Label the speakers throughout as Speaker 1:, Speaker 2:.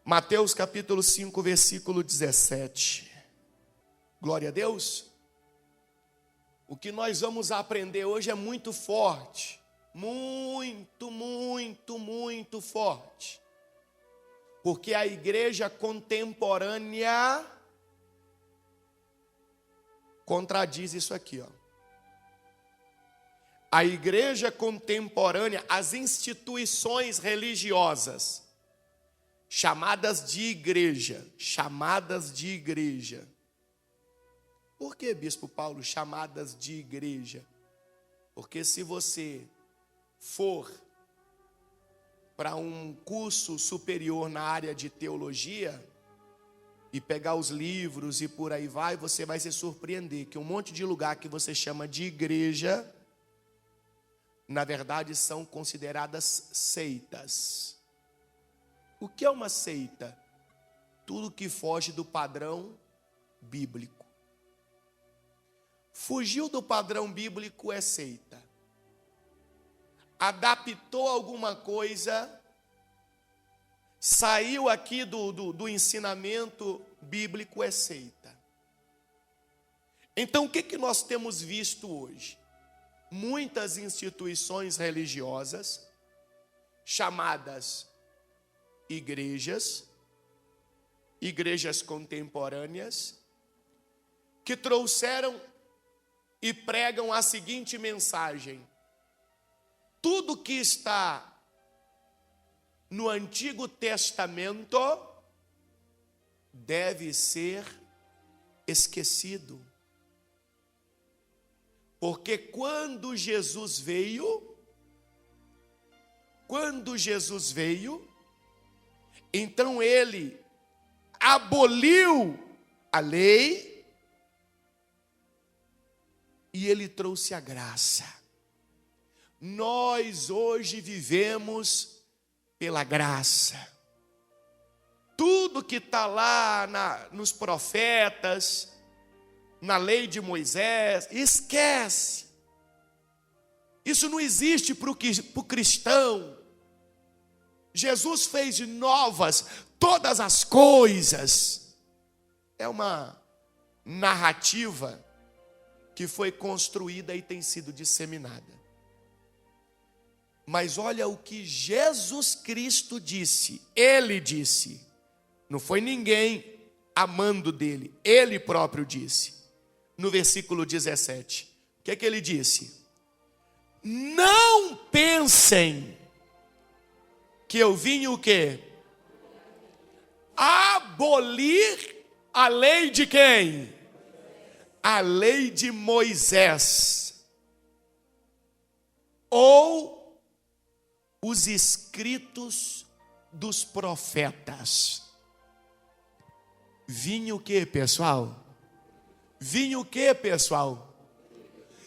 Speaker 1: Mateus capítulo 5, versículo 17. Glória a Deus. O que nós vamos aprender hoje é muito forte. Muito, muito, muito forte. Porque a igreja contemporânea contradiz isso aqui, ó. A igreja contemporânea, as instituições religiosas, chamadas de igreja. Por que, Bispo Paulo, chamadas de igreja? Porque se você for para um curso superior na área de teologia e pegar os livros e por aí vai, você vai se surpreender que um monte de lugar que você chama de igreja, na verdade são consideradas seitas. O que é uma seita? Tudo que foge do padrão bíblico. Fugiu do padrão bíblico é seita. Adaptou alguma coisa, saiu aqui do ensinamento bíblico é seita. Então o que nós temos visto hoje? Muitas instituições religiosas, chamadas igrejas contemporâneas, que trouxeram e pregam a seguinte mensagem: tudo que está no Antigo Testamento deve ser esquecido. Porque quando Jesus veio, então ele aboliu a lei e ele trouxe a graça. Nós hoje vivemos pela graça. Tudo que está lá nos profetas, na lei de Moisés, esquece. Isso não existe para o cristão. Jesus fez novas todas as coisas. É uma narrativa que foi construída e tem sido disseminada. Mas olha o que Jesus Cristo disse. Ele disse. Não foi ninguém amando dele. Ele próprio disse. No versículo 17. O que é que ele disse? Não pensem que eu vim o quê? Abolir a lei de quem? A lei de Moisés. Ou os escritos dos profetas. Vinha o que, pessoal? Vinha o que, pessoal?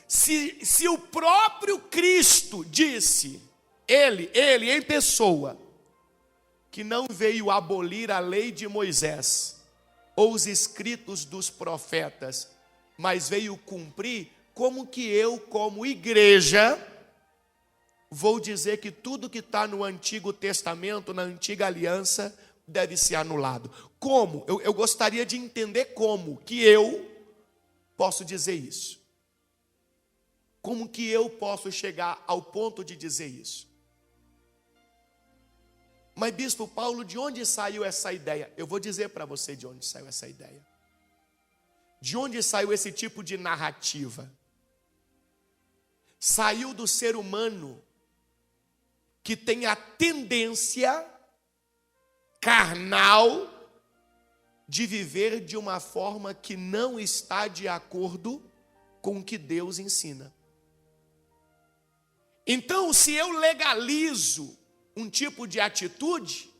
Speaker 1: Se o próprio Cristo disse, ele em pessoa, que não veio abolir a lei de Moisés, ou os escritos dos profetas, mas veio cumprir, como que eu, como igreja, vou dizer que tudo que está no Antigo Testamento, na Antiga Aliança, deve ser anulado? Como? Eu gostaria de entender como que eu posso dizer isso. Como que eu posso chegar ao ponto de dizer isso? Mas, Bispo Paulo, de onde saiu essa ideia? Eu vou dizer para você de onde saiu essa ideia. De onde saiu esse tipo de narrativa? Saiu do ser humano que tem a tendência carnal de viver de uma forma que não está de acordo com o que Deus ensina. Então, se eu legalizo um tipo de atitude,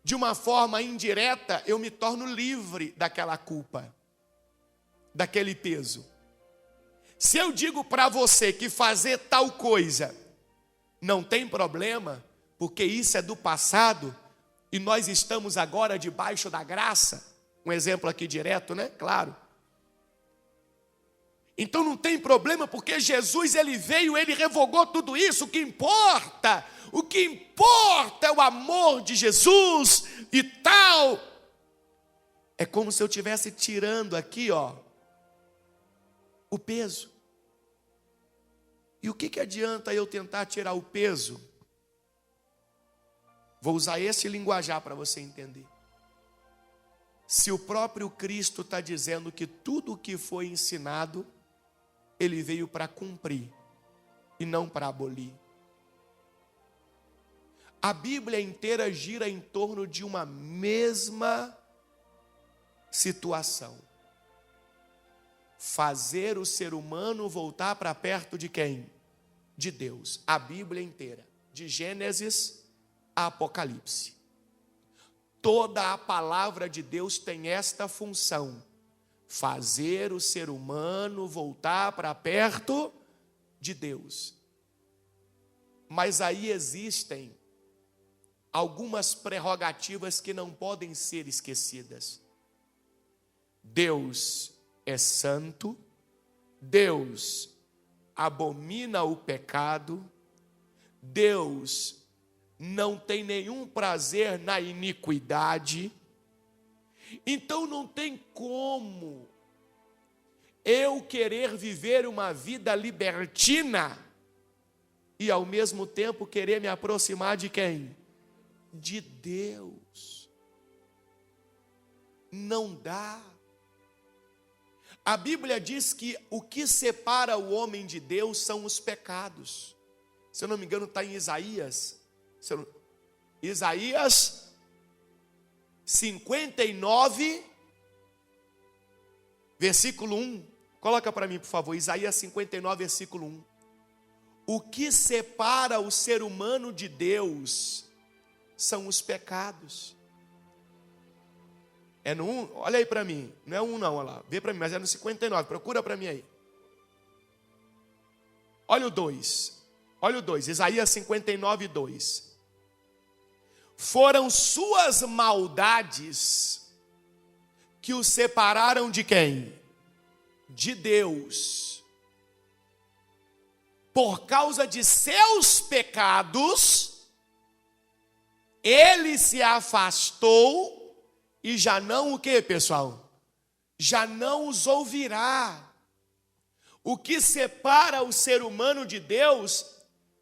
Speaker 1: de uma forma indireta, eu me torno livre daquela culpa, daquele peso. Se eu digo para você que fazer tal coisa não tem problema, porque isso é do passado, e nós estamos agora debaixo da graça, um exemplo aqui direto, né? Claro. Então não tem problema, porque Jesus, ele veio, ele revogou tudo isso. O que importa é o amor de Jesus e tal. É como se eu estivesse tirando aqui, ó, o peso. E o que adianta eu tentar tirar o peso? Vou usar esse linguajar para você entender. Se o próprio Cristo está dizendo que tudo o que foi ensinado, ele veio para cumprir e não para abolir. A Bíblia inteira gira em torno de uma mesma situação. Fazer o ser humano voltar para perto de quem? De Deus. A Bíblia inteira, de Gênesis a Apocalipse. Toda a palavra de Deus tem esta função: fazer o ser humano voltar para perto de Deus. Mas aí existem algumas prerrogativas que não podem ser esquecidas. Deus é santo, Deus abomina o pecado, Deus não tem nenhum prazer na iniquidade. Então não tem como eu querer viver uma vida libertina e ao mesmo tempo querer me aproximar de quem? De Deus. Não dá. A Bíblia diz que o que separa o homem de Deus são os pecados. Se eu não me engano, está em Isaías. Isaías 59, versículo 1. Coloca para mim, por favor, Isaías 59, versículo 1. O que separa o ser humano de Deus são os pecados. É no 1? Olha aí para mim. Não é 1 não, olha lá. Vê para mim, mas é no 59. Procura para mim aí. Olha o 2. Olha o 2. Isaías 59, 2. Foram suas maldades que o separaram de quem? De Deus. Por causa de seus pecados, ele se afastou e já não o que, pessoal? Já não os ouvirá. O que separa o ser humano de Deus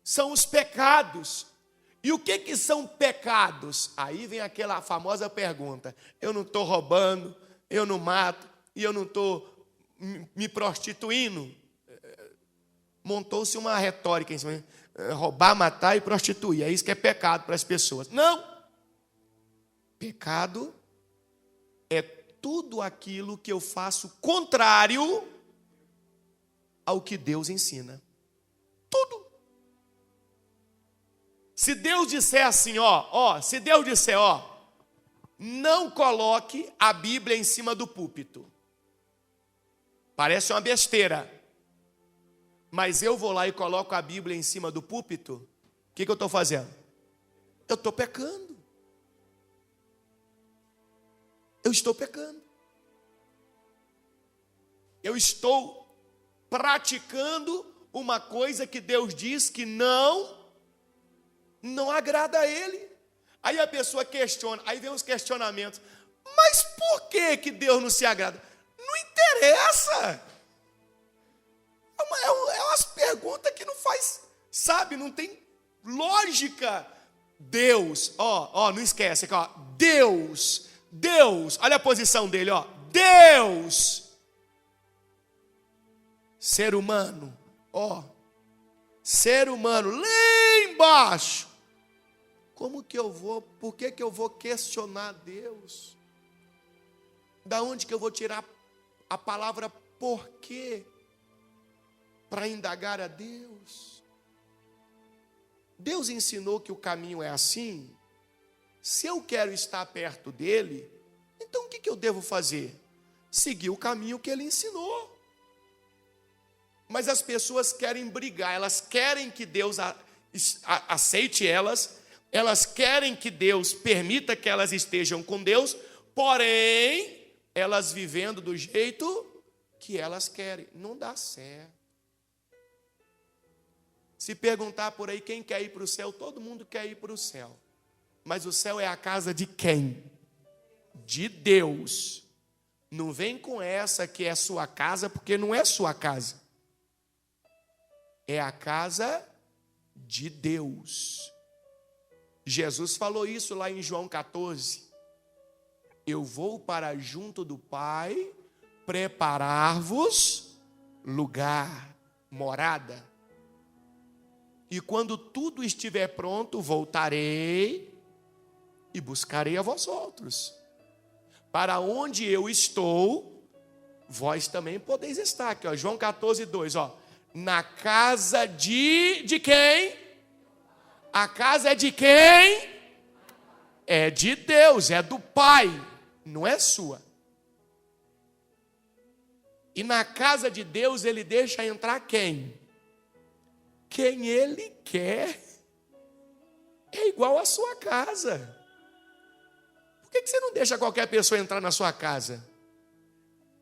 Speaker 1: são os pecados. E o que são pecados? Aí vem aquela famosa pergunta: eu não estou roubando, eu não mato, e eu não estou me prostituindo. Montou-se uma retórica em cima: roubar, matar e prostituir. É isso que é pecado para as pessoas. Não! Pecado é tudo aquilo que eu faço contrário ao que Deus ensina. Tudo. Se Deus disser assim, se Deus disser, não coloque a Bíblia em cima do púlpito. Parece uma besteira. Mas eu vou lá e coloco a Bíblia em cima do púlpito, o que eu estou fazendo? Eu estou pecando. Eu estou pecando. Eu estou praticando uma coisa que Deus diz que não agrada a Ele. Aí a pessoa questiona, aí vem os questionamentos: mas por que Deus não se agrada? Não interessa. É umas perguntas que não faz, sabe, não tem lógica. Deus, não esquece aqui, Deus, olha a posição dele, Deus, ser humano, ser humano, lá embaixo. Por que eu vou questionar Deus? Da onde que eu vou tirar a palavra porquê para indagar a Deus? Deus ensinou que o caminho é assim. Se eu quero estar perto dele, então o que eu devo fazer? Seguir o caminho que ele ensinou. Mas as pessoas querem brigar, elas querem que Deus aceite elas querem que Deus permita que elas estejam com Deus, porém, elas vivendo do jeito que elas querem. Não dá certo. Se perguntar por aí quem quer ir para o céu, todo mundo quer ir para o céu. Mas o céu é a casa de quem? De Deus. Não vem com essa que é sua casa, porque não é sua casa. É a casa de Deus. Jesus falou isso lá em João 14. Eu vou para junto do Pai preparar-vos lugar, morada. E quando tudo estiver pronto, voltarei e buscarei a vós outros. Para onde eu estou, vós também podeis estar. Aqui, ó, João 14, 2, ó. Na casa de quem? A casa é de quem? É de Deus, é do Pai, não é sua. E na casa de Deus ele deixa entrar quem? Quem ele quer. É igual à sua casa. Por que você não deixa qualquer pessoa entrar na sua casa?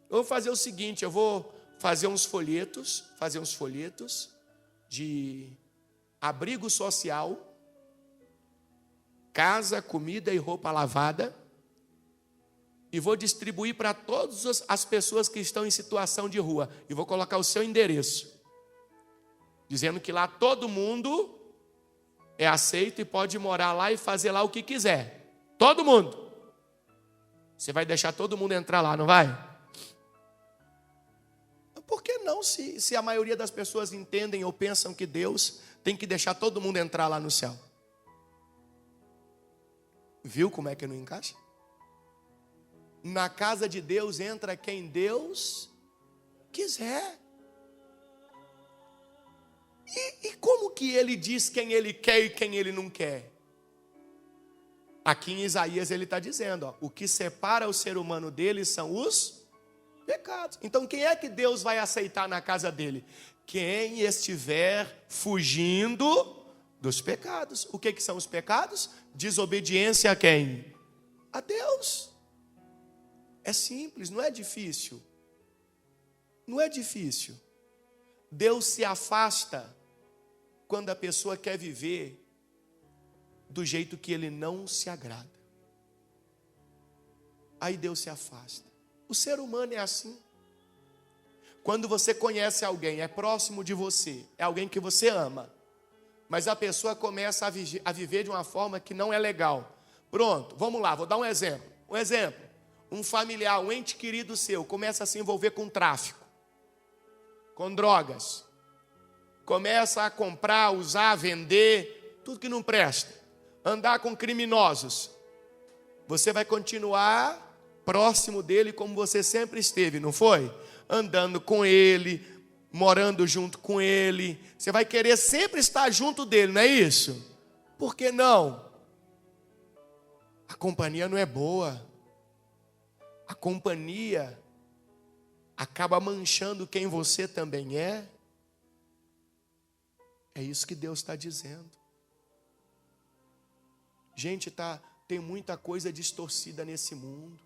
Speaker 1: Eu vou fazer o seguinte, eu vou fazer uns folhetos de abrigo social, casa, comida e roupa lavada, e vou distribuir para todas as pessoas que estão em situação de rua. E vou colocar o seu endereço, dizendo que lá todo mundo é aceito e pode morar lá e fazer lá o que quiser. Todo mundo. Você vai deixar todo mundo entrar lá, não vai? Por que não, se a maioria das pessoas entendem ou pensam que Deus tem que deixar todo mundo entrar lá no céu? Viu como é que não encaixa? Na casa de Deus entra quem Deus quiser. E como que ele diz quem ele quer e quem ele não quer? Aqui em Isaías ele está dizendo, ó, o que separa o ser humano dele são os pecados. Então quem é que Deus vai aceitar na casa dele? Quem estiver fugindo dos pecados. O que são os pecados? Desobediência a quem? A Deus. É simples, não é difícil. Não é difícil. Deus se afasta quando a pessoa quer viver do jeito que ele não se agrada. Aí Deus se afasta. O ser humano é assim. Quando você conhece alguém, é próximo de você, é alguém que você ama, mas a pessoa começa a viver de uma forma que não é legal. Pronto, vamos lá, vou dar um exemplo. Um familiar, um ente querido seu, começa a se envolver com tráfico, com drogas, começa a comprar, usar, vender, tudo que não presta, andar com criminosos. Você vai continuar próximo dele como você sempre esteve, não foi? Andando com ele, morando junto com ele. Você vai querer sempre estar junto dele, não é isso? Por que não? A companhia não é boa. A companhia acaba manchando quem você também é. É isso que Deus está dizendo. Gente, tem muita coisa distorcida nesse mundo.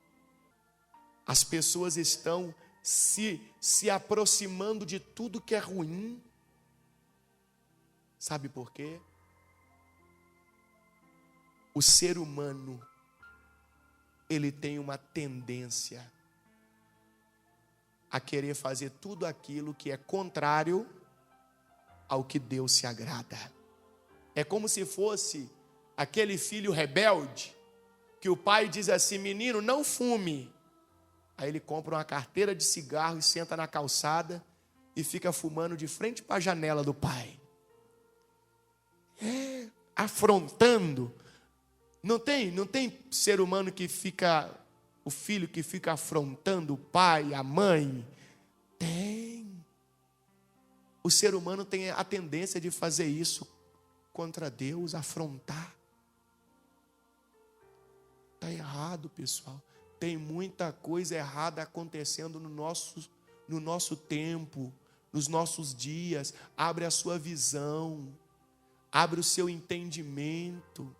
Speaker 1: As pessoas estão se aproximando de tudo que é ruim. Sabe por quê? O ser humano, ele tem uma tendência a querer fazer tudo aquilo que é contrário ao que Deus se agrada. É como se fosse aquele filho rebelde que o pai diz assim: menino, não fume. Aí ele compra uma carteira de cigarro e senta na calçada e fica fumando de frente para a janela do pai. Afrontando. Não tem ser humano que fica, o filho que fica afrontando o pai, a mãe? Tem. O ser humano tem a tendência de fazer isso contra Deus, afrontar. Está errado, pessoal. Tem muita coisa errada acontecendo no nosso tempo, nos nossos dias. Abre a sua visão, abre o seu entendimento.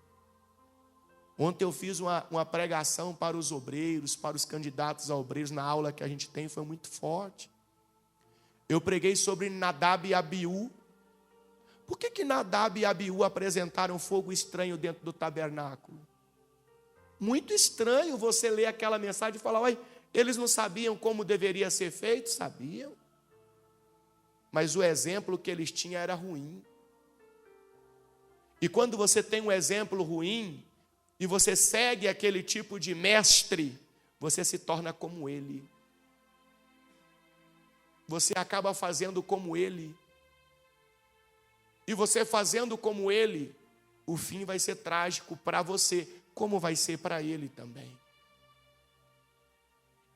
Speaker 1: Ontem eu fiz uma pregação para os obreiros, para os candidatos a obreiros, na aula que a gente tem, foi muito forte. Eu preguei sobre Nadab e Abiú. Por que Nadab e Abiú apresentaram fogo estranho dentro do tabernáculo? Muito estranho você ler aquela mensagem e falar, eles não sabiam como deveria ser feito? Sabiam. Mas o exemplo que eles tinham era ruim. E quando você tem um exemplo ruim, e você segue aquele tipo de mestre, você se torna como ele. Você acaba fazendo como ele. E você fazendo como ele, o fim vai ser trágico para você, como vai ser para ele também.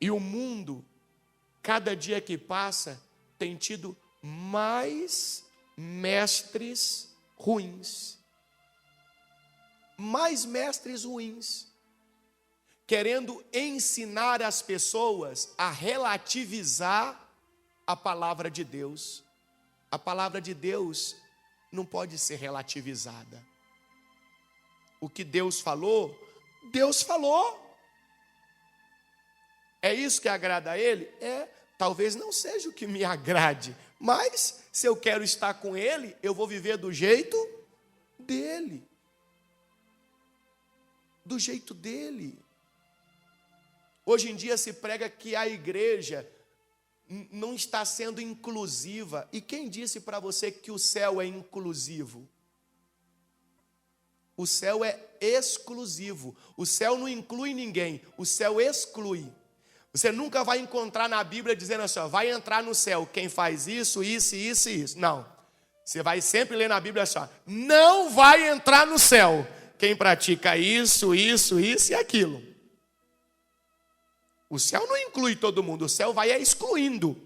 Speaker 1: E o mundo, cada dia que passa, tem tido mais mestres ruins. Mais mestres ruins. Querendo ensinar as pessoas a relativizar a palavra de Deus. A palavra de Deus não pode ser relativizada. O que Deus falou, Deus falou. É isso que agrada a Ele? Talvez não seja o que me agrade, mas se eu quero estar com Ele, eu vou viver do jeito dEle. Do jeito dEle. Hoje em dia se prega que a igreja não está sendo inclusiva. E quem disse para você que o céu é inclusivo? O céu é exclusivo. O céu não inclui ninguém, o céu exclui. Você nunca vai encontrar na Bíblia dizendo assim, vai entrar no céu quem faz isso, isso, isso e isso. Não. Você vai sempre ler na Bíblia assim, não vai entrar no céu quem pratica isso, isso, isso e aquilo. O céu não inclui todo mundo, o céu vai excluindo.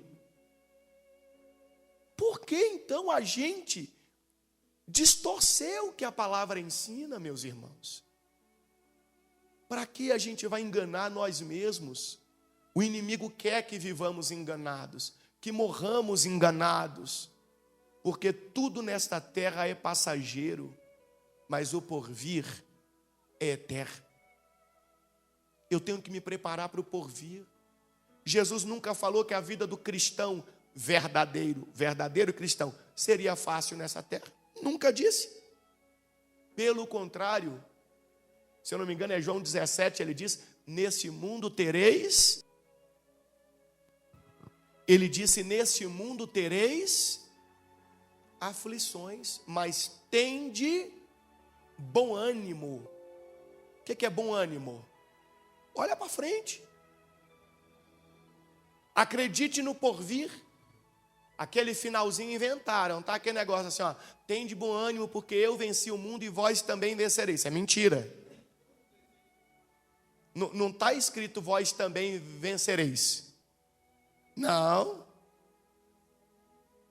Speaker 1: Por que então a gente distorceu o que a palavra ensina, meus irmãos? Para que a gente vai enganar nós mesmos? O inimigo quer que vivamos enganados, que morramos enganados, porque tudo nesta terra é passageiro, mas o porvir é eterno. Eu tenho que me preparar para o porvir. Jesus nunca falou que a vida do cristão verdadeiro cristão, seria fácil nessa terra. Nunca disse. Pelo contrário, se eu não me engano é João 17, ele diz, nesse mundo tereis... Ele disse, nesse mundo tereis aflições, mas tende bom ânimo. O que é bom ânimo? Olha para frente. Acredite no porvir. Aquele finalzinho inventaram, tá? Aquele negócio assim, tende bom ânimo porque eu venci o mundo e vós também vencereis. Isso é mentira. Não está escrito vós também vencereis. Não.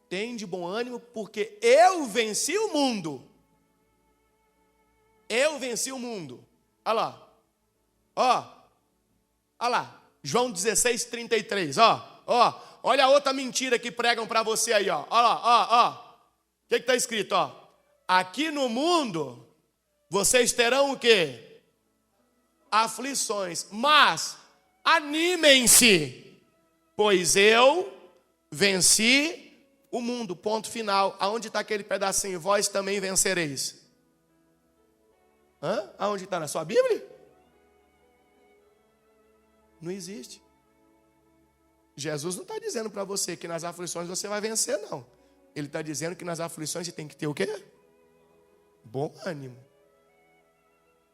Speaker 1: Tende bom ânimo porque eu venci o mundo. Eu venci o mundo. Olha lá. Olha lá. João 16, 33. Olha a outra mentira que pregam para você aí. Olha lá. O que está escrito? Aqui no mundo vocês terão o quê? Aflições. Mas animem-se, pois eu venci o mundo. Ponto final. Aonde está aquele pedacinho? Vós também vencereis. Aonde está? Na sua Bíblia? Não existe. Jesus não está dizendo para você que nas aflições você vai vencer, não. Ele está dizendo que nas aflições você tem que ter o quê? Bom ânimo.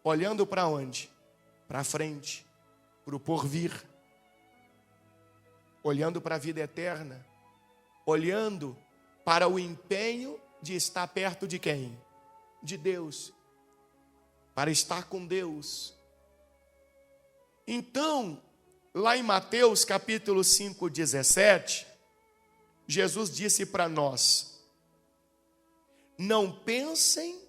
Speaker 1: Olhando para onde? Para frente. Para o porvir. Olhando para a vida eterna. Olhando para o empenho de estar perto de quem? De Deus. Para estar com Deus. Então, lá em Mateus capítulo 5, 17, Jesus disse para nós, não pensem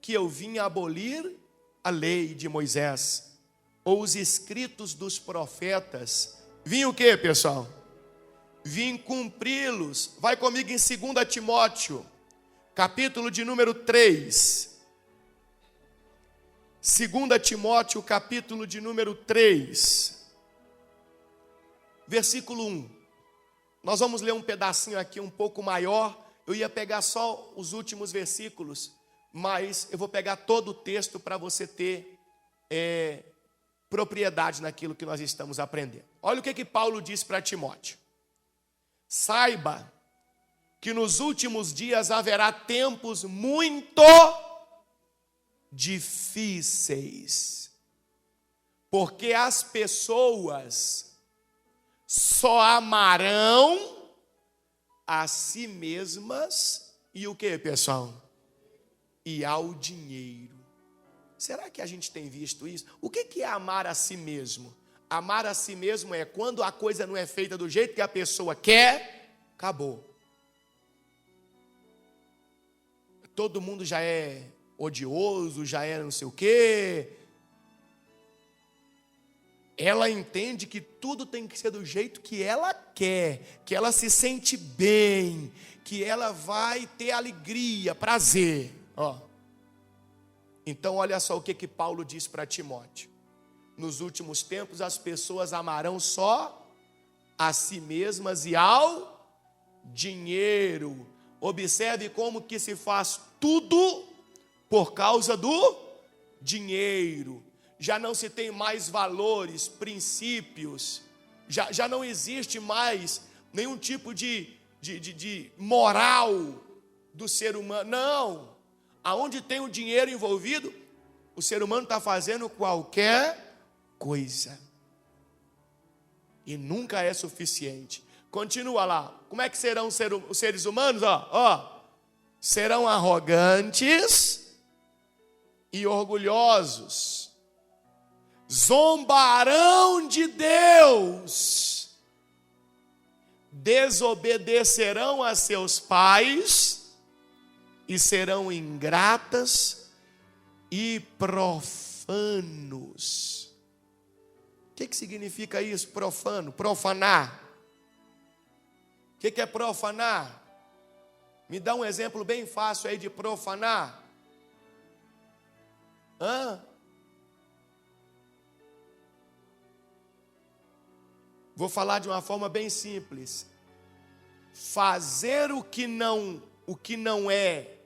Speaker 1: que eu vim abolir a lei de Moisés, ou os escritos dos profetas. Vim o quê, pessoal? Vim cumpri-los. Vai comigo em 2 Timóteo, capítulo de número 3. 2 Timóteo, capítulo de número 3. Versículo 1. Nós vamos ler um pedacinho aqui um pouco maior. Eu ia pegar só os últimos versículos, mas eu vou pegar todo o texto para você ter propriedade naquilo que nós estamos aprendendo. Olha o que Paulo diz para Timóteo. Saiba que nos últimos dias haverá tempos muito difíceis, porque as pessoas só amarão a si mesmas e o que, pessoal? E ao dinheiro. Será que a gente tem visto isso? O que é amar a si mesmo? Amar a si mesmo é quando a coisa não é feita do jeito que a pessoa quer, acabou. Todo mundo já é odioso, já é não sei o quê. Ela entende que tudo tem que ser do jeito que ela quer, que ela se sente bem, que ela vai ter alegria, prazer. Então olha só o que Paulo diz para Timóteo. Nos últimos tempos as pessoas amarão só a si mesmas e ao dinheiro. Observe como que se faz tudo por causa do dinheiro. Já não se tem mais valores, princípios, já não existe mais nenhum tipo de moral do ser humano. Não, aonde tem o dinheiro envolvido, o ser humano está fazendo qualquer coisa. E nunca é suficiente. Continua lá, como é que serão os seres humanos? Serão arrogantes e orgulhosos. Zombarão de Deus, desobedecerão a seus pais e serão ingratas e profanos. O que significa isso? Profano, profanar. O que é profanar? Me dá um exemplo bem fácil aí de profanar. Vou falar de uma forma bem simples. Fazer o que não é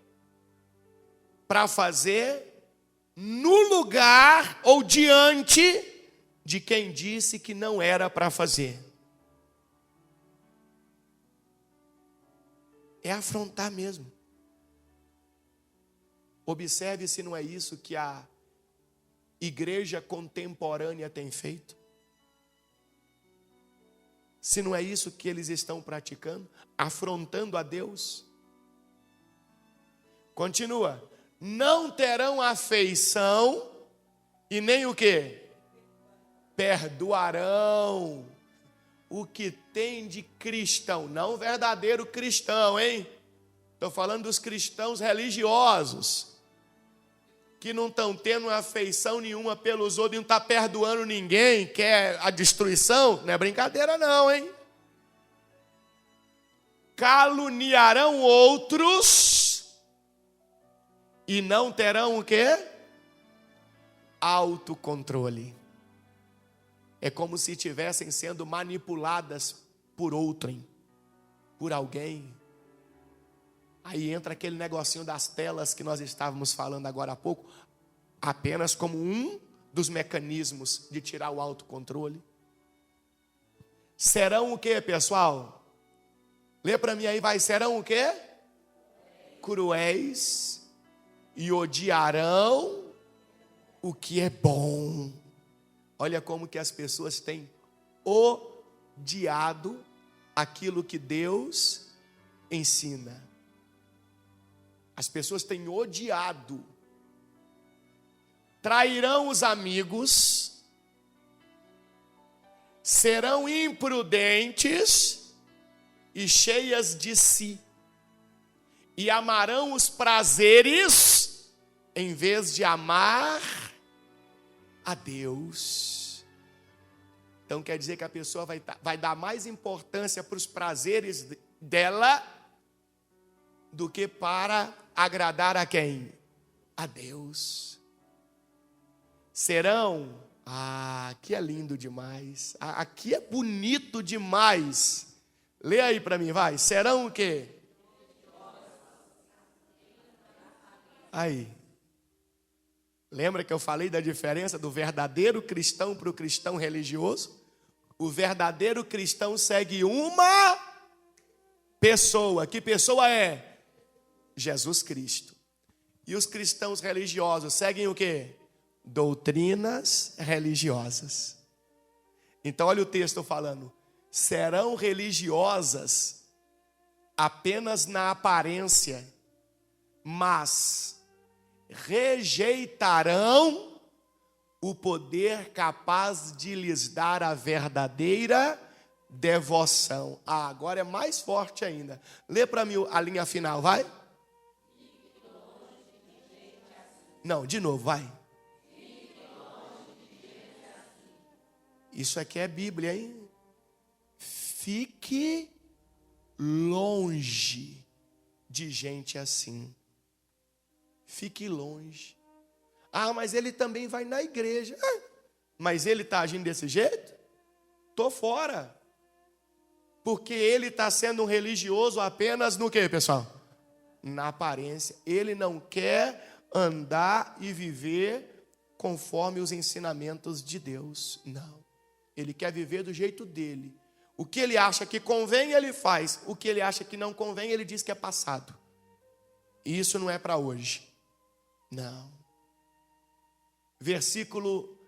Speaker 1: para fazer no lugar ou diante de quem disse que não era para fazer. É afrontar mesmo. Observe se não é isso que a igreja contemporânea tem feito. Se não é isso que eles estão praticando, afrontando a Deus. Continua. Não terão afeição e nem o quê? Perdoarão o que tem de cristão, não verdadeiro cristão, hein? Estou falando dos cristãos religiosos, que não estão tendo afeição nenhuma pelos outros, e não está perdoando ninguém, quer a destruição, não é brincadeira não, hein? Caluniarão outros e não terão o quê? Autocontrole. É como se estivessem sendo manipuladas por outrem, por alguém. Aí entra aquele negocinho das telas que nós estávamos falando agora há pouco, apenas como um dos mecanismos de tirar o autocontrole. Serão o quê, pessoal? Lê para mim aí, vai. Serão o quê? Cruéis e odiarão o que é bom. Olha como que as pessoas têm odiado aquilo que Deus ensina. As pessoas têm odiado. Trairão os amigos, serão imprudentes e cheias de si, e amarão os prazeres em vez de amar a Deus. Então quer dizer que a pessoa vai dar mais importância para os prazeres dela do que para agradar a quem? A Deus. Serão, aqui é lindo demais, aqui é bonito demais. Lê aí para mim, vai. Serão o quê? Aí. Lembra que eu falei da diferença do verdadeiro cristão para o cristão religioso? O verdadeiro cristão segue uma pessoa. Que pessoa é? Jesus Cristo. E os cristãos religiosos seguem o quê? Doutrinas religiosas. Então olha o texto falando. Serão religiosas apenas na aparência, mas rejeitarão o poder capaz de lhes dar a verdadeira devoção. Ah, agora é mais forte ainda. Lê para mim a linha final, vai. Não, de novo, vai. Isso aqui é Bíblia, hein? Fique longe de gente assim. Fique longe. Ah, mas ele também vai na igreja. Mas ele está agindo desse jeito? Estou fora. Porque ele está sendo um religioso apenas no quê, pessoal? Na aparência. Ele não quer andar e viver conforme os ensinamentos de Deus. Não. Ele quer viver do jeito dele. O que ele acha que convém, ele faz. O que ele acha que não convém, ele diz que é passado. E isso não é para hoje. Não.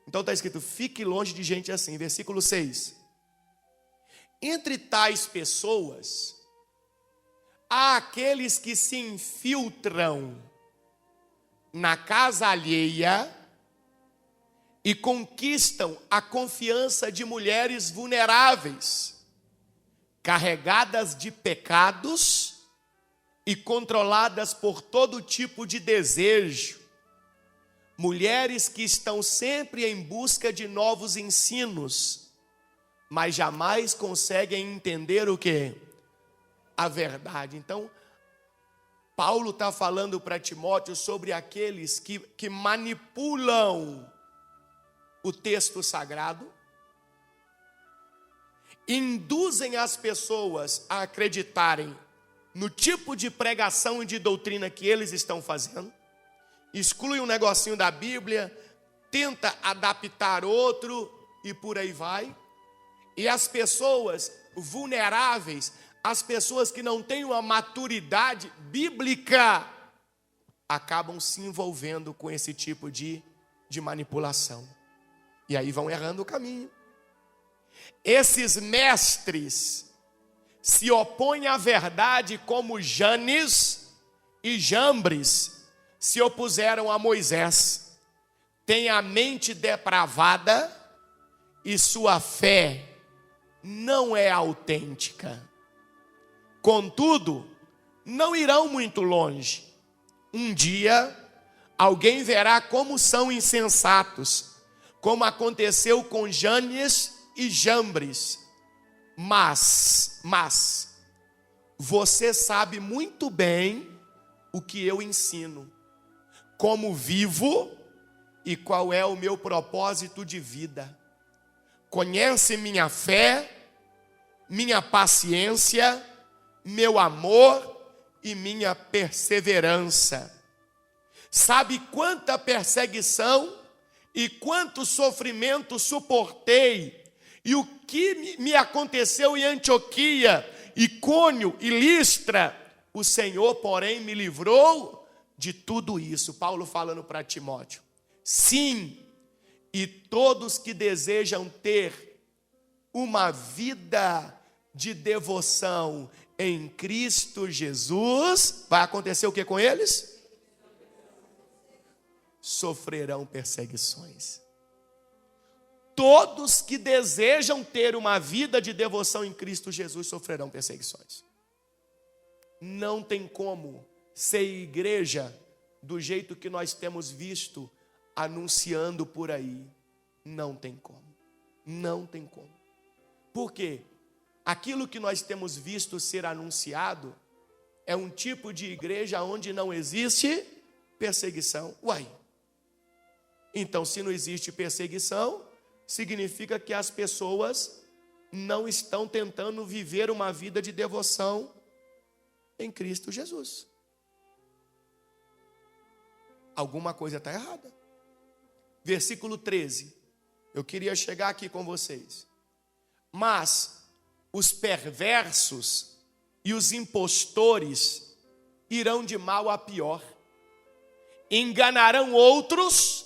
Speaker 1: Então está escrito, fique longe de gente assim. Versículo 6. Entre tais pessoas, há aqueles que se infiltram na casa alheia e conquistam a confiança de mulheres vulneráveis, carregadas de pecados e controladas por todo tipo de desejo. Mulheres que estão sempre em busca de novos ensinos, mas jamais conseguem entender o quê? A verdade. Então, Paulo está falando para Timóteo sobre aqueles que manipulam o texto sagrado, induzem as pessoas a acreditarem no tipo de pregação e de doutrina que eles estão fazendo, exclui um negocinho da Bíblia, tenta adaptar outro e por aí vai. E as pessoas vulneráveis, as pessoas que não têm uma maturidade bíblica, acabam se envolvendo com esse tipo de manipulação. E aí vão errando o caminho. Esses mestres se opõem à verdade como Janes e Jambres se opuseram a Moisés. Têm a mente depravada e sua fé não é autêntica. Contudo, não irão muito longe. Um dia, alguém verá como são insensatos, como aconteceu com Janes e Jambres. Mas, você sabe muito bem o que eu ensino, como vivo e qual é o meu propósito de vida. Conhece minha fé, minha paciência, meu amor e minha perseverança. Sabe quanta perseguição e quanto sofrimento suportei, e o que me aconteceu em Antioquia, Icônio e Listra. O Senhor, porém, me livrou de tudo isso. Paulo falando para Timóteo. Sim, e todos que desejam ter uma vida de devoção em Cristo Jesus, vai acontecer o que com eles? Sofrerão perseguições. Todos que desejam ter uma vida de devoção em Cristo Jesus sofrerão perseguições. Não tem como ser igreja do jeito que nós temos visto anunciando por aí. Não tem como. Não tem como. Por quê? Aquilo que nós temos visto ser anunciado é um tipo de igreja onde não existe perseguição. Uai. Então, se não existe perseguição, significa que as pessoas não estão tentando viver uma vida de devoção em Cristo Jesus. Alguma coisa está errada. Versículo 13. Eu queria chegar aqui com vocês. Mas os perversos e os impostores irão de mal a pior. Enganarão outros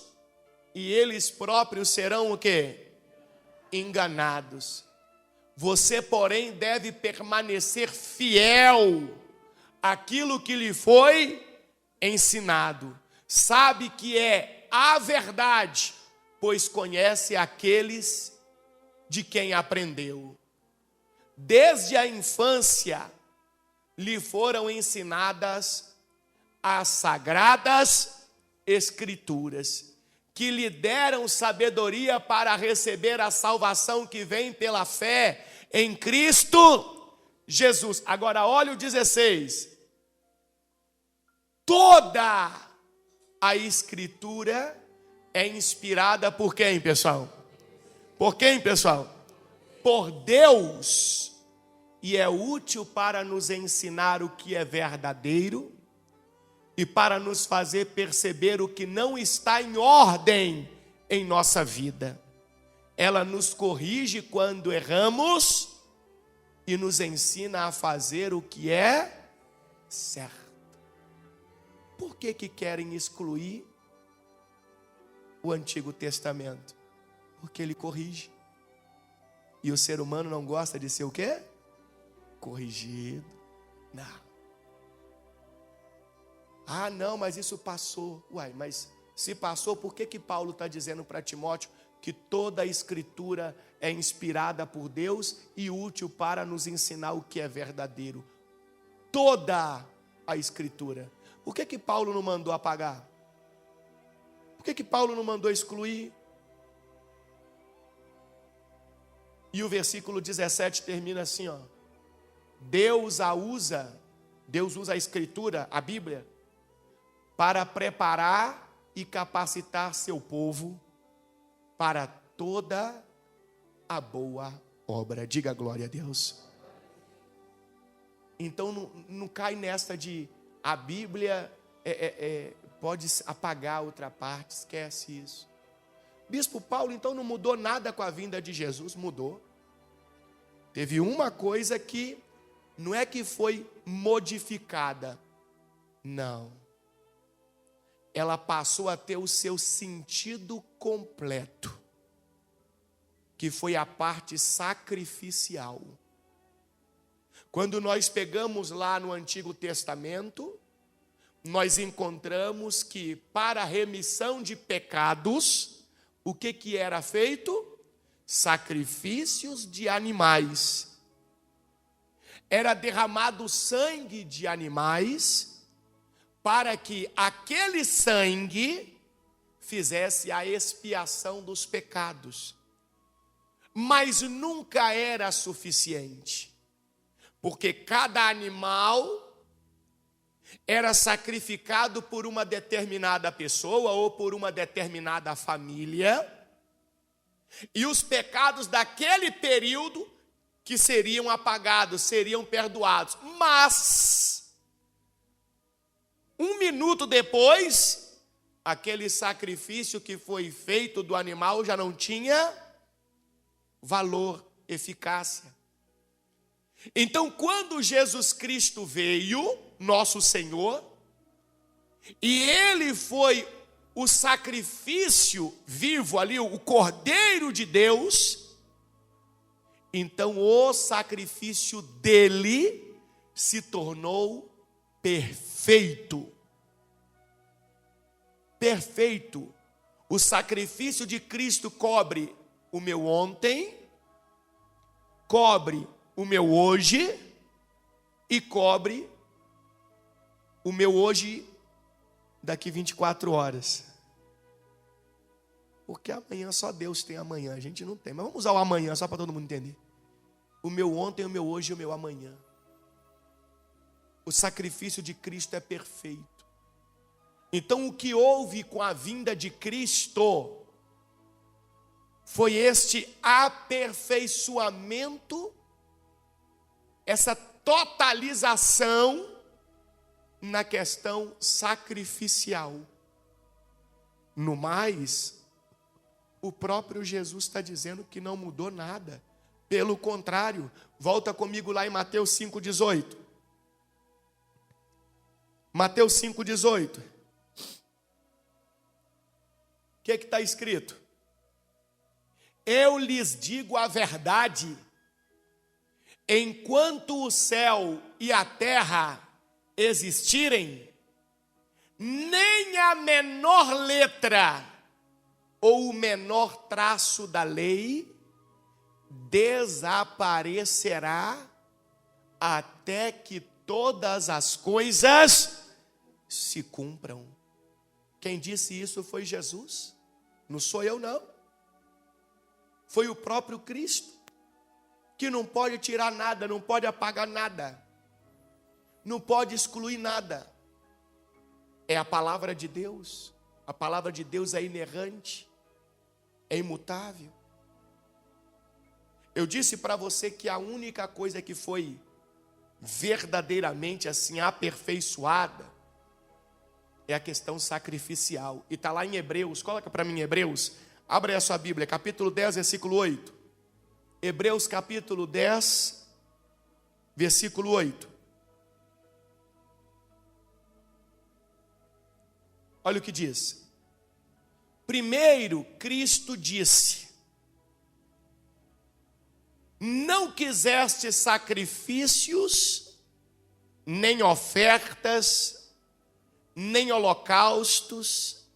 Speaker 1: e eles próprios serão o quê? Enganados. Você, porém, deve permanecer fiel àquilo que lhe foi ensinado. Sabe que é a verdade, pois conhece aqueles de quem aprendeu. Desde a infância lhe foram ensinadas as sagradas Escrituras, que lhe deram sabedoria para receber a salvação que vem pela fé em Cristo Jesus. Agora olha o 16. Toda a Escritura é inspirada por quem, pessoal? Por quem, pessoal? Por Deus. E é útil para nos ensinar o que é verdadeiro e para nos fazer perceber o que não está em ordem em nossa vida. Ela nos corrige quando erramos e nos ensina a fazer o que é certo. Por que querem excluir o Antigo Testamento? Porque ele corrige. E o ser humano não gosta de ser o quê? Corrigido. Não. Ah, não, mas isso passou. Uai, mas se passou, por que Paulo está dizendo para Timóteo que toda a Escritura é inspirada por Deus e útil para nos ensinar o que é verdadeiro? Toda a Escritura. Por que Paulo não mandou apagar? Por que Paulo não mandou excluir? E o versículo 17 termina assim, ó. Deus usa a Escritura, a Bíblia, para preparar e capacitar seu povo para toda a boa obra. Diga glória a Deus. Então não cai nessa de a Bíblia pode apagar outra parte, esquece isso. Bispo Paulo então não mudou nada com a vinda de Jesus? Mudou. Teve uma coisa que não é que foi modificada, não. Ela passou a ter o seu sentido completo, que foi a parte sacrificial. Quando nós pegamos lá no Antigo Testamento, nós encontramos que para a remissão de pecados, o que era feito? Sacrifícios de animais. Era derramado sangue de animais, para que aquele sangue fizesse a expiação dos pecados. Mas nunca era suficiente, porque cada animal era sacrificado por uma determinada pessoa ou por uma determinada família, e os pecados daquele período que seriam apagados, seriam perdoados. Mas um minuto depois, aquele sacrifício que foi feito do animal já não tinha valor, eficácia. Então, quando Jesus Cristo veio, nosso Senhor, e Ele foi o sacrifício vivo ali, o Cordeiro de Deus, então o sacrifício dele se tornou perfeito. Perfeito. O sacrifício de Cristo cobre o meu ontem, cobre o meu hoje e cobre o meu hoje daqui 24 horas. Porque amanhã só Deus tem amanhã, a gente não tem. Mas vamos usar o amanhã só para todo mundo entender. O meu ontem, o meu hoje e o meu amanhã. O sacrifício de Cristo é perfeito. Então o que houve com a vinda de Cristo foi este aperfeiçoamento, essa totalização na questão sacrificial. No mais, o próprio Jesus está dizendo que não mudou nada. Pelo contrário, volta comigo lá em Mateus 5,18. Mateus 5,18. O que está escrito? Eu lhes digo a verdade, enquanto o céu e a terra existirem, nem a menor letra ou o menor traço da lei desaparecerá até que todas as coisas se cumpram. Quem disse isso foi Jesus, não sou eu não. Foi o próprio Cristo, que não pode tirar nada, não pode apagar nada, não pode excluir nada. É a palavra de Deus. A palavra de Deus é inerrante, é imutável. Eu disse para você que a única coisa que foi verdadeiramente assim aperfeiçoada é a questão sacrificial. E está lá em Hebreus, coloca para mim Hebreus, abre aí a sua Bíblia, capítulo 10, versículo 8. Hebreus capítulo 10, versículo 8. Olha o que diz. Primeiro, Cristo disse: não quiseste sacrifícios, nem ofertas, nem holocaustos,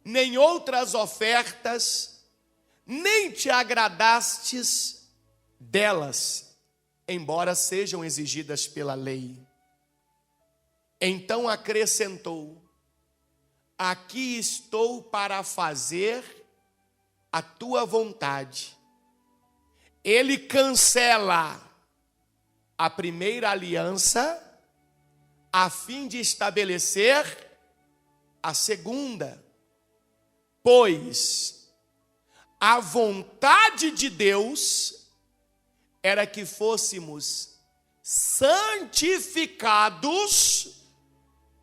Speaker 1: nem outras ofertas, nem te agradastes delas, embora sejam exigidas pela lei. Então acrescentou: aqui estou para fazer a tua vontade. Ele cancela a primeira aliança a fim de estabelecer a segunda. Pois a vontade de Deus era que fôssemos santificados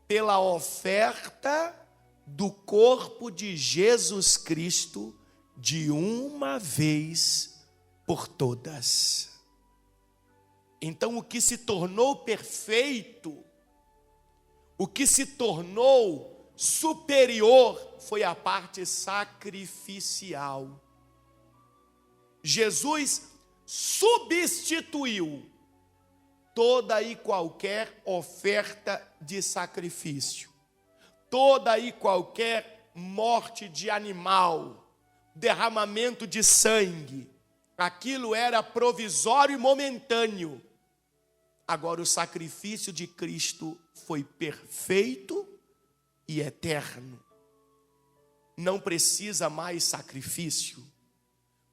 Speaker 1: pela oferta do corpo de Jesus Cristo de uma vez por todas. Então, o que se tornou perfeito, o que se tornou superior, foi a parte sacrificial. Jesus substituiu toda e qualquer oferta de sacrifício, toda e qualquer morte de animal, derramamento de sangue. Aquilo era provisório e momentâneo. Agora o sacrifício de Cristo foi perfeito e eterno. Não precisa mais sacrifício,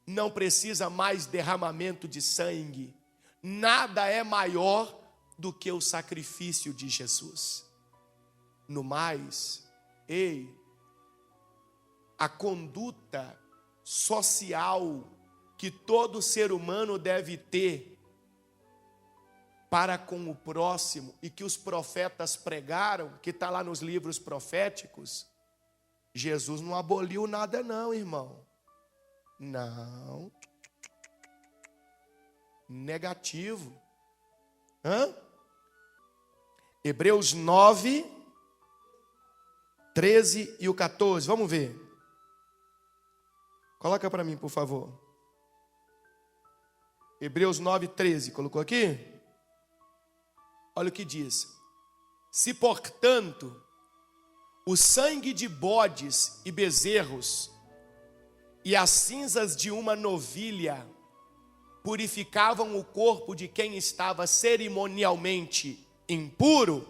Speaker 1: não precisa mais derramamento de sangue. Nada é maior do que o sacrifício de Jesus. No mais, a conduta social que todo ser humano deve ter para com o próximo e que os profetas pregaram, que está lá nos livros proféticos, Jesus não aboliu nada não, irmão. Não. Negativo. Hebreus 9, 13 e o 14, vamos ver. Coloca para mim, por favor. Hebreus 9, 13, colocou aqui? Olha o que diz. Se, portanto, o sangue de bodes e bezerros e as cinzas de uma novilha purificavam o corpo de quem estava cerimonialmente impuro,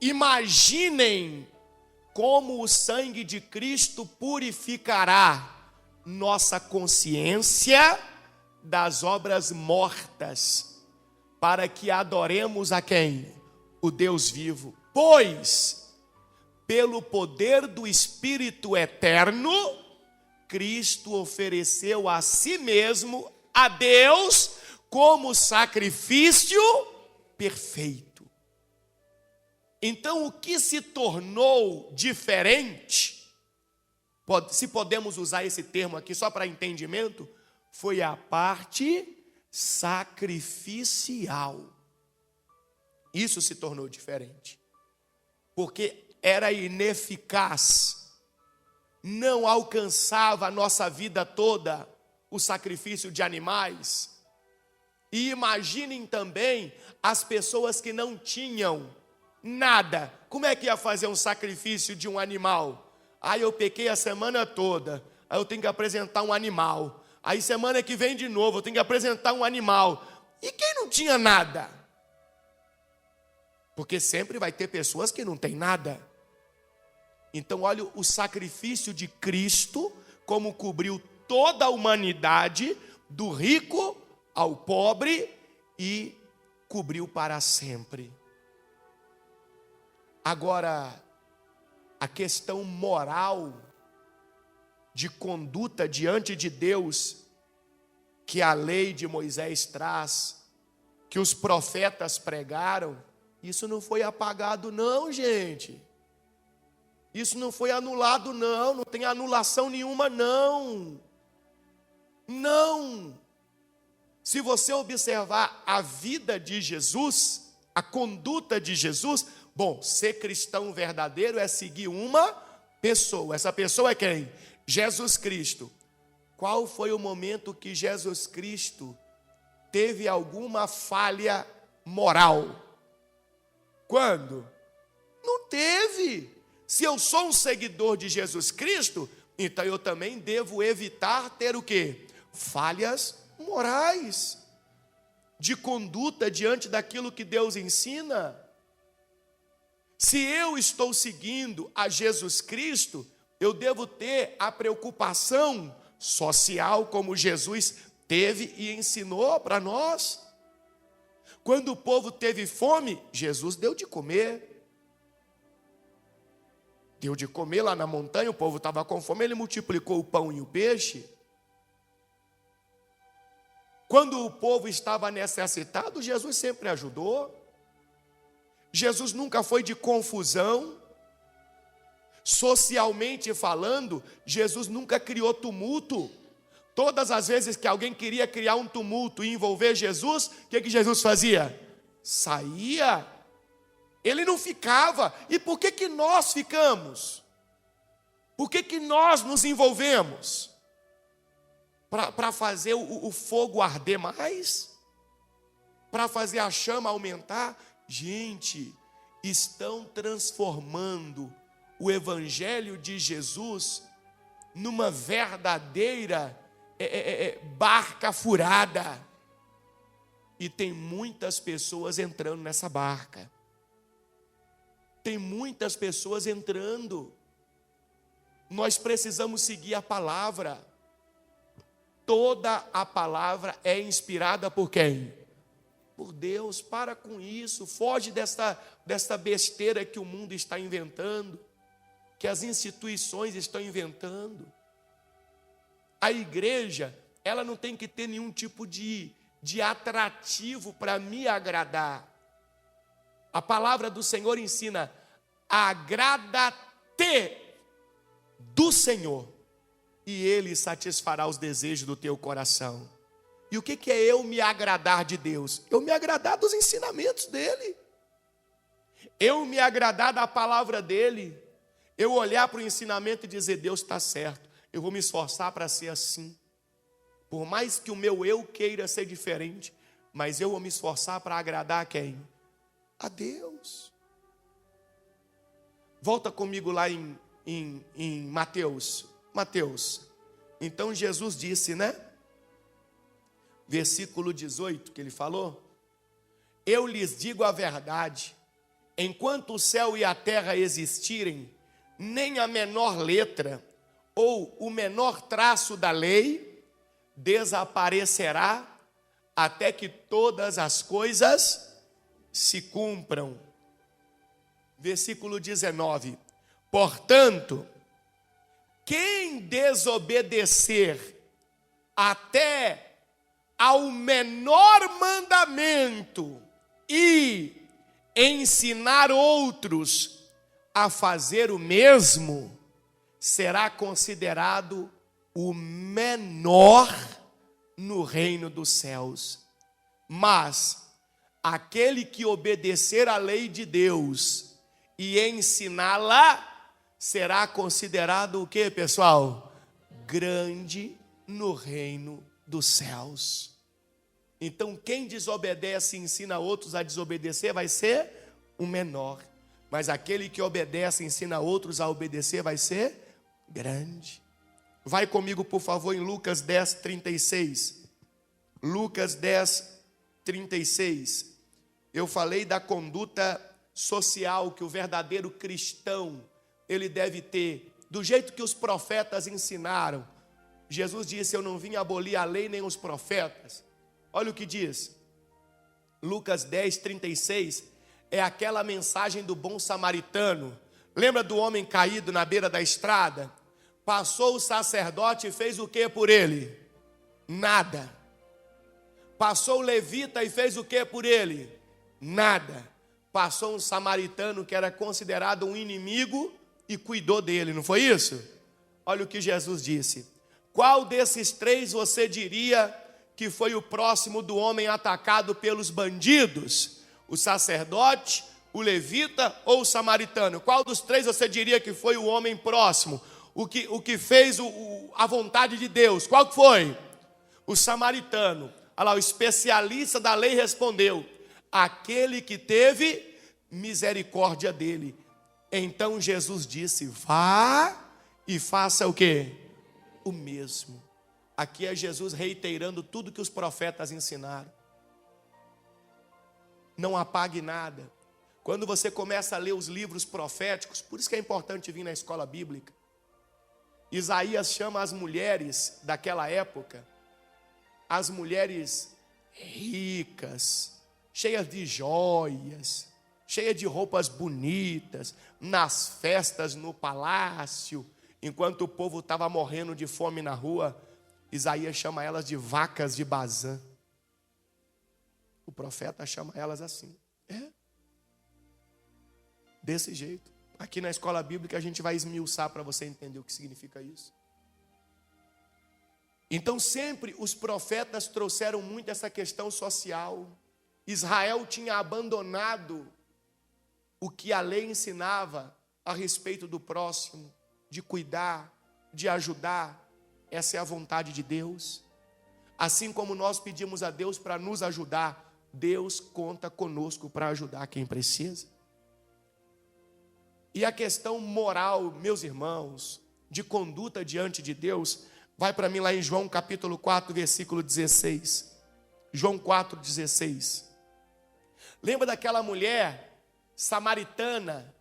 Speaker 1: imaginem como o sangue de Cristo purificará nossa consciência das obras mortas, para que adoremos a quem? O Deus vivo. Pois, pelo poder do Espírito eterno, Cristo ofereceu a si mesmo, a Deus, como sacrifício perfeito. Então, o que se tornou diferente, se podemos usar esse termo aqui só para entendimento, foi a parte sacrificial. Isso se tornou diferente. Porque era ineficaz, não alcançava a nossa vida toda o sacrifício de animais. E imaginem também as pessoas que não tinham nada. Como é que ia fazer um sacrifício de um animal? Aí eu pequei a semana toda, aí eu tenho que apresentar um animal. Aí semana que vem de novo, eu tenho que apresentar um animal. E quem não tinha nada? Porque sempre vai ter pessoas que não têm nada. Então olha o sacrifício de Cristo, como cobriu toda a humanidade, do rico ao pobre, e cobriu para sempre. Agora, a questão moral de conduta diante de Deus, que a lei de Moisés traz, que os profetas pregaram, isso não foi apagado não, gente. Isso não foi anulado não, não tem anulação nenhuma não. Não. Se você observar a vida de Jesus, a conduta de Jesus, bom, ser cristão verdadeiro é seguir uma pessoa. Essa pessoa é quem? Jesus Cristo. Qual foi o momento que Jesus Cristo teve alguma falha moral? Quando? Não teve. Se eu sou um seguidor de Jesus Cristo, então eu também devo evitar ter o quê? Falhas morais, de conduta diante daquilo que Deus ensina. Se eu estou seguindo a Jesus Cristo, eu devo ter a preocupação social como Jesus teve e ensinou para nós. Quando o povo teve fome, Jesus deu de comer. Deu de comer lá na montanha, o povo estava com fome, ele multiplicou o pão e o peixe. Quando o povo estava necessitado, Jesus sempre ajudou. Jesus nunca foi de confusão. Socialmente falando, Jesus nunca criou tumulto. Todas as vezes que alguém queria criar um tumulto e envolver Jesus, o que Jesus fazia? Saía. Ele não ficava. E por que nós ficamos? Por que nós nos envolvemos? Para fazer o fogo arder mais? Para fazer a chama aumentar? Gente, estão transformando o Evangelho de Jesus numa verdadeira barca furada. E tem muitas pessoas entrando nessa barca. Tem muitas pessoas entrando. Nós precisamos seguir a palavra. Toda a palavra é inspirada por quem? Por Deus. Para com isso. Foge desta besteira que o mundo está inventando, que as instituições estão inventando. A igreja, ela não tem que ter nenhum tipo de atrativo para me agradar. A palavra do Senhor ensina: agrada-te do Senhor, e Ele satisfará os desejos do teu coração. E o que é eu me agradar de Deus? Eu me agradar dos ensinamentos dEle. Eu me agradar da palavra dEle. Eu olhar para o ensinamento e dizer: Deus está certo, eu vou me esforçar para ser assim. Por mais que o meu eu queira ser diferente, mas eu vou me esforçar para agradar a quem? A Deus. Volta comigo lá em Mateus. Mateus. Então Jesus disse, né? Versículo 18 que ele falou: eu lhes digo a verdade, enquanto o céu e a terra existirem, nem a menor letra ou o menor traço da lei desaparecerá até que todas as coisas se cumpram. Versículo 19: portanto, quem desobedecer até ao menor mandamento e ensinar outros a fazer o mesmo, será considerado o menor no reino dos céus. Mas aquele que obedecer à lei de Deus e ensiná-la, será considerado o quê, pessoal? Grande no reino dos céus. Então, quem desobedece e ensina outros a desobedecer vai ser o menor. Mas aquele que obedece e ensina outros a obedecer vai ser grande. Vai comigo, por favor, em Lucas 10, 36. Lucas 10, 36. Eu falei da conduta social que o verdadeiro cristão ele deve ter, do jeito que os profetas ensinaram. Jesus disse: eu não vim abolir a lei nem os profetas. Olha o que diz. Lucas 10, 36. É aquela mensagem do bom samaritano. Lembra do homem caído na beira da estrada? Passou o sacerdote e fez o que por ele? Nada. Passou o levita e fez o que por ele? Nada. Passou um samaritano que era considerado um inimigo e cuidou dele, não foi isso? Olha o que Jesus disse. Qual desses três você diria que foi o próximo do homem atacado pelos bandidos? O sacerdote, o levita ou o samaritano? Qual dos três você diria que foi o homem próximo? O que fez a vontade de Deus? Qual que foi? O samaritano. Olha lá, o especialista da lei respondeu: aquele que teve misericórdia dele. Então Jesus disse: vá e faça o quê? O mesmo. Aqui é Jesus reiterando tudo que os profetas ensinaram. Não apague nada. Quando você começa a ler os livros proféticos, por isso que é importante vir na escola bíblica. Isaías chama as mulheres daquela época, as mulheres ricas, cheias de joias, cheias de roupas bonitas, nas festas no palácio, enquanto o povo estava morrendo de fome na rua. Isaías chama elas de vacas de Bazã. O profeta chama elas assim. Desse jeito. Aqui na escola bíblica a gente vai esmiuçar para você entender o que significa isso. Então sempre os profetas trouxeram muito essa questão social. Israel tinha abandonado o que a lei ensinava a respeito do próximo, de cuidar, de ajudar. Essa é a vontade de Deus. Assim como nós pedimos a Deus para nos ajudar, Deus conta conosco para ajudar quem precisa. E a questão moral, meus irmãos, de conduta diante de Deus, vai para mim lá em João capítulo 4, versículo 16. João 4, 16. Lembra daquela mulher samaritana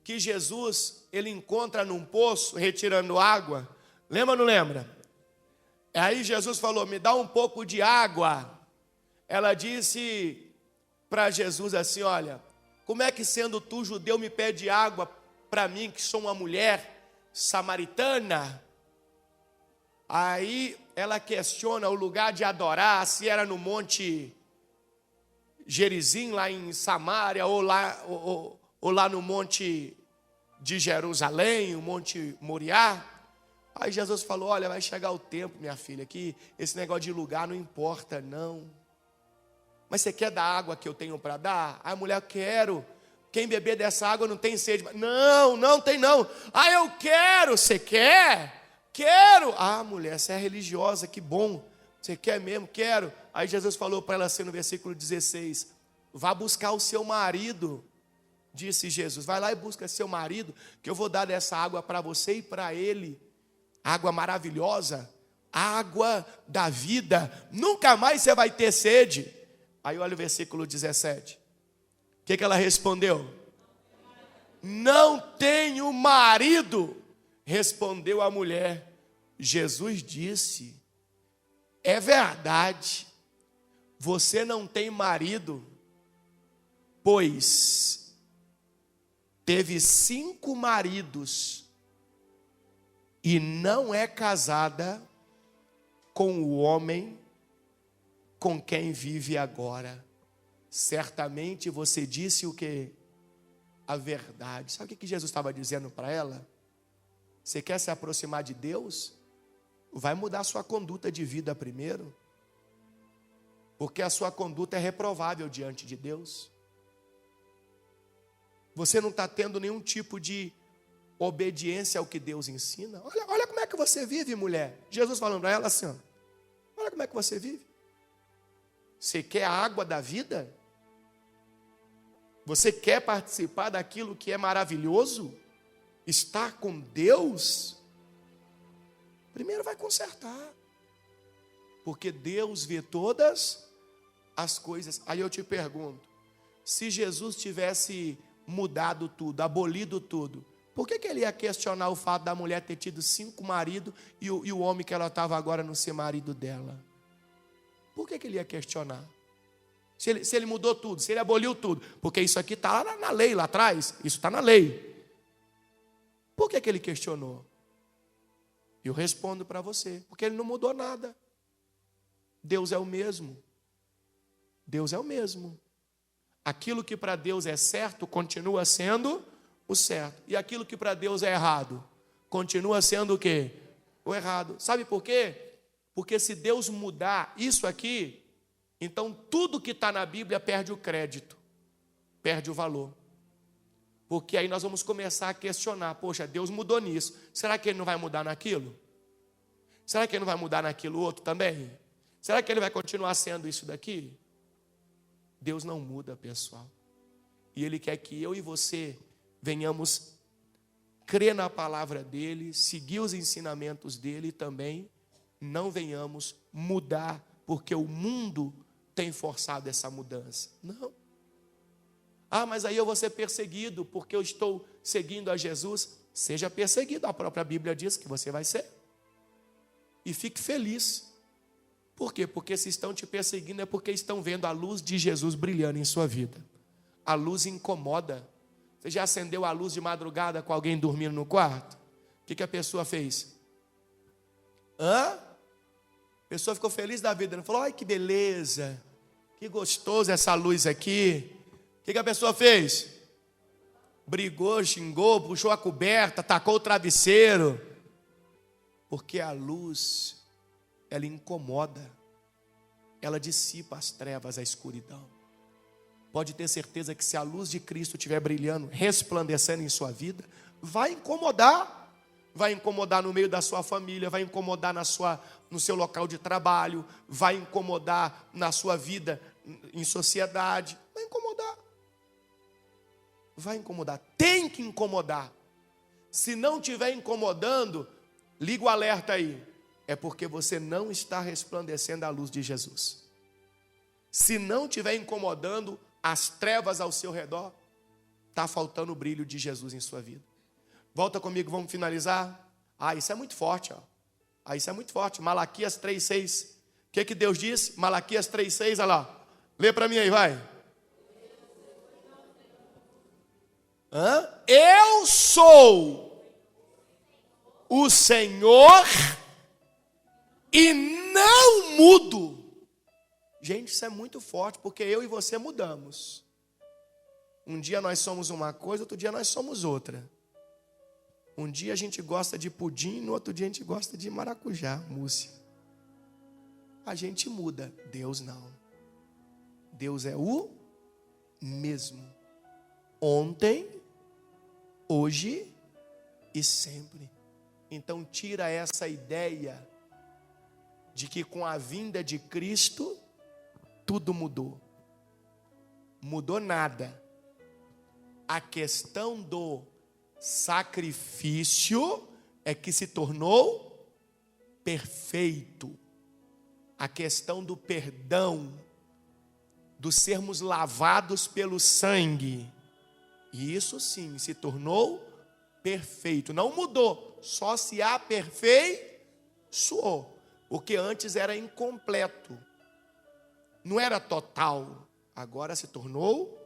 Speaker 1: que Jesus, ele encontra num poço retirando água? Lembra ou não lembra? Aí Jesus falou: me dá um pouco de água. Ela disse para Jesus assim: olha, como é que sendo tu judeu me pede água para mim que sou uma mulher samaritana? Aí ela questiona o lugar de adorar, se era no monte Gerizim, lá em Samaria, ou lá no monte de Jerusalém, o monte Moriá. Aí Jesus falou: olha, vai chegar o tempo, minha filha, que esse negócio de lugar não importa não. Mas você quer da água que eu tenho para dar? A mulher: quero. Quem beber dessa água não tem sede. Não, não tem não. Ah, eu quero. Você quer? Quero. Ah, mulher, você é religiosa, que bom. Você quer mesmo? Quero. Aí Jesus falou para ela assim no versículo 16: vá buscar o seu marido. Disse Jesus: vai lá e busca seu marido, que eu vou dar dessa água para você e para ele. Água maravilhosa, água da vida. Nunca mais você vai ter sede. Aí olha o versículo 17. O que ela respondeu? Não tenho marido. Respondeu a mulher. Jesus disse: é verdade, você não tem marido, pois teve 5 maridos, e não é casada com o homem com quem vive agora. Certamente você disse o quê? A verdade. Sabe o que Jesus estava dizendo para ela? Você quer se aproximar de Deus? Vai mudar a sua conduta de vida primeiro. Porque a sua conduta é reprovável diante de Deus. Você não está tendo nenhum tipo de obediência ao que Deus ensina. Olha como é que você vive, mulher. Jesus falando para ela assim, ó, olha como é que você vive. Você quer a água da vida? Você quer participar daquilo que é maravilhoso? Estar com Deus? Primeiro vai consertar. Porque Deus vê todas as coisas. Aí eu te pergunto, se Jesus tivesse mudado tudo, abolido tudo, por que ele ia questionar o fato da mulher ter tido 5 maridos e o homem que ela estava agora não ser marido dela? Por que ele ia questionar? Se ele mudou tudo, se ele aboliu tudo, porque isso aqui está lá na lei, lá atrás, isso está na lei. Por que ele questionou? Eu respondo para você, porque ele não mudou nada. Deus é o mesmo. Deus é o mesmo. Aquilo que para Deus é certo, continua sendo o certo. E aquilo que para Deus é errado, continua sendo o quê? O errado. Sabe por quê? Porque se Deus mudar isso aqui, então tudo que está na Bíblia perde o crédito, perde o valor. Porque aí nós vamos começar a questionar, poxa, Deus mudou nisso, será que Ele não vai mudar naquilo? Será que Ele não vai mudar naquilo outro também? Será que Ele vai continuar sendo isso daqui? Deus não muda, pessoal. E Ele quer que eu e você venhamos crer na palavra dEle, seguir os ensinamentos dEle e também não venhamos mudar, porque o mundo tem forçado essa mudança. Não. Ah, mas aí eu vou ser perseguido porque eu estou seguindo a Jesus. Seja perseguido, a própria Bíblia diz que você vai ser. E fique feliz. Por quê? Porque se estão te perseguindo é porque estão vendo a luz de Jesus brilhando em sua vida. A luz incomoda. Você já acendeu a luz de madrugada com alguém dormindo no quarto? O que a pessoa fez? A pessoa ficou feliz da vida. Não falou, ai que beleza, que gostoso essa luz aqui. O que a pessoa fez? Brigou, xingou, puxou a coberta, tacou o travesseiro. Porque a luz, ela incomoda, ela dissipa as trevas, a escuridão. Pode ter certeza que se a luz de Cristo estiver brilhando, resplandecendo em sua vida, vai incomodar. Vai incomodar no meio da sua família, vai incomodar no seu local de trabalho, vai incomodar na sua vida em sociedade, vai incomodar. Vai incomodar, tem que incomodar. Se não estiver incomodando, liga o alerta aí. É porque você não está resplandecendo a luz de Jesus. Se não estiver incomodando as trevas ao seu redor, está faltando o brilho de Jesus em sua vida. Volta comigo, vamos finalizar. Isso é muito forte, ó. Isso é muito forte. Malaquias 3,6. O que Deus disse? Malaquias 3,6, olha lá. Lê para mim aí, vai. Eu sou o Senhor e não mudo. Gente, isso é muito forte, porque eu e você mudamos. Um dia nós somos uma coisa, outro dia nós somos outra. Um dia a gente gosta de pudim, no outro dia a gente gosta de maracujá, mousse. A gente muda, Deus não. Deus é o mesmo. Ontem, hoje e sempre. Então tira essa ideia de que com a vinda de Cristo, tudo mudou. Mudou nada. A questão do sacrifício é que se tornou perfeito. A questão do perdão, dos sermos lavados pelo sangue, e isso sim se tornou perfeito. Não mudou, só se aperfeiçoou, porque antes era incompleto, não era total, agora se tornou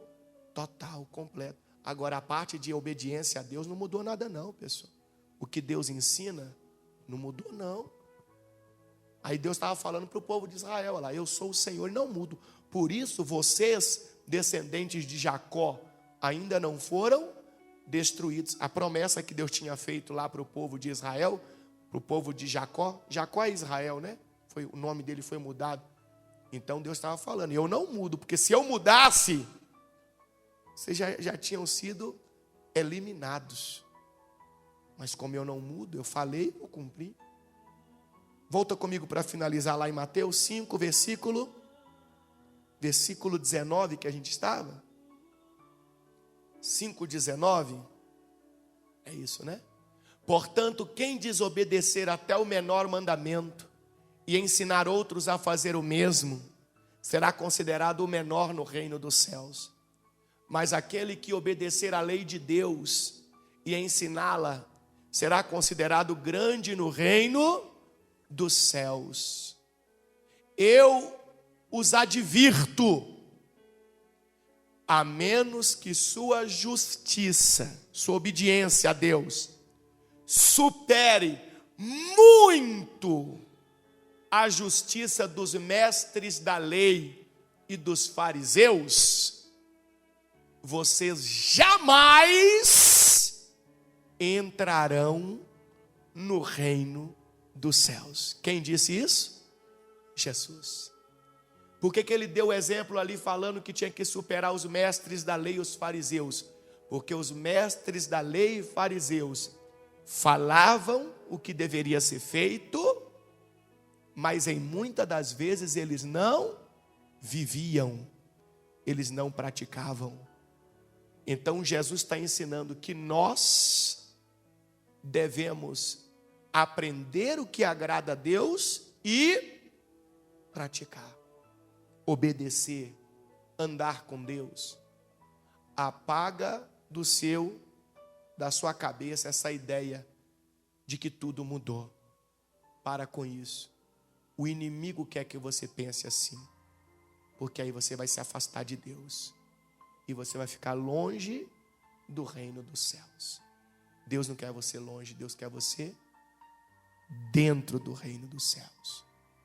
Speaker 1: total, completo. Agora, a parte de obediência a Deus não mudou nada não, pessoal. O que Deus ensina Não mudou, não. Aí Deus estava falando para o povo de Israel, olha lá, eu sou o Senhor e não mudo. Por isso vocês, descendentes de Jacó, ainda não foram destruídos. A promessa que Deus tinha feito lá para o povo de Israel, para o povo de Jacó. Jacó é Israel, né? O nome dele foi mudado. Então Deus estava falando, eu não mudo, porque se eu mudasse, vocês já tinham sido eliminados. Mas como eu não mudo, eu falei, eu cumpri. Volta comigo para finalizar lá em Mateus 5, versículo 19 que a gente estava. 5:19. É isso, né? Portanto, quem desobedecer até o menor mandamento e ensinar outros a fazer o mesmo, será considerado o menor no reino dos céus. Mas aquele que obedecer à lei de Deus e ensiná-la, será considerado grande no reino dos céus. Eu os advirto, a menos que sua justiça, sua obediência a Deus, supere muito a justiça dos mestres da lei e dos fariseus, vocês jamais entrarão no reino dos céus. Quem disse isso? Jesus. Por que ele deu o exemplo ali falando que tinha que superar os mestres da lei e os fariseus? Porque os mestres da lei e fariseus falavam o que deveria ser feito, mas em muitas das vezes eles não viviam, eles não praticavam. Então Jesus está ensinando que nós devemos aprender o que agrada a Deus e praticar, obedecer, andar com Deus. Apaga da sua cabeça essa ideia de que tudo mudou. Para com isso. O inimigo quer que você pense assim, porque aí você vai se afastar de Deus e você vai ficar longe do reino dos céus. Deus não quer você longe, Deus quer você dentro do reino dos céus.